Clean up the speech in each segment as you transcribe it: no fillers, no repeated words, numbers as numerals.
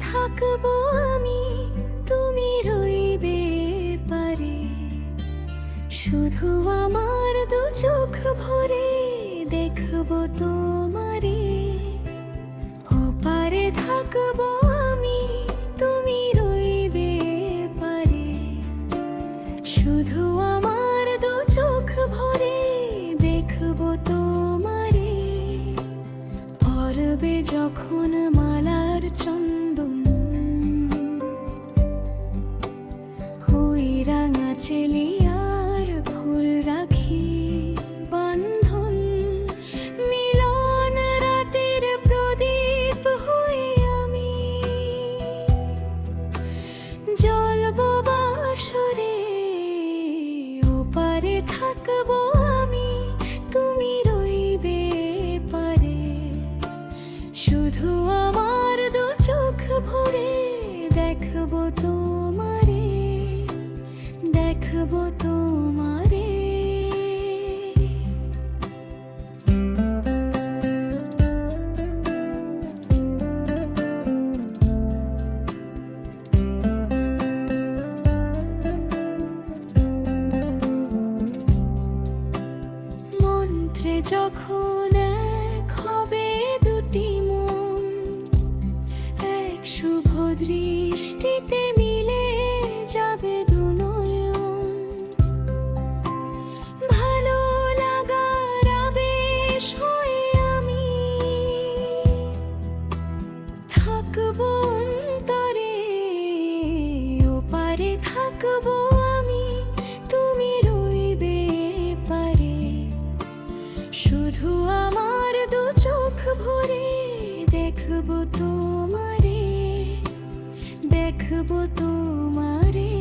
থাকবো আমি, তুমি রইবে পারে। শুধু আমার দু চোখ ভরে দেখবো তোমারে। ওপারে থাকবো আমি, তুমি রইবে পারে। শুধু আমার দু চোখ ভরে দেখবো তোমারে। পরবে যখন মালার চন্দন, ওই রাঙা চেলিয়ার ফুল রাখি বন্ধন। মিলন রাতের প্রদীপ হয়ে আমি জ্বলবো বাসরে। ওপারে থাকবো আমি, তুমি রইবে পারে। শুধু আমার দু চোখ ভরে দেখবো তোমারে, দেখবো তোমারে। মন্ত্রে যখন এক হবে দুটি মন, এক শুভ দৃষ্টিতে মিলে যাবে দু নয়ন। ভালো লাগার আবেশ হয়ে আমি থাকবো অন্তরে। ওপারে থাকবো আমি, তুমি রইবে পারে। শুধু আমার দু চোখ ভরে দেখবো তোমারে, দেখবো তোমারে।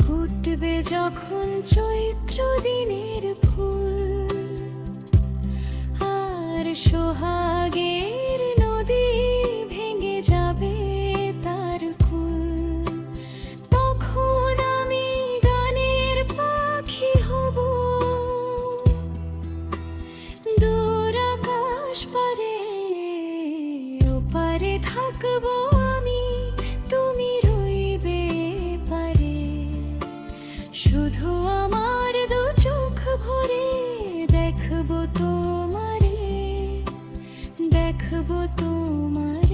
ফুটবে যখন চৈত্র দিনের ফুল, আর সোহাগের নদী ভেঙে যাবে তার কুল। তখন আমি গানের পাখি হব দূর আকাশ পারে। ওপারে থাকবো আমি, তুমি রইবে পারে। শুধু আমার দু চোখ ভরে দেখবো তোমারে, দেখবো তোমারে।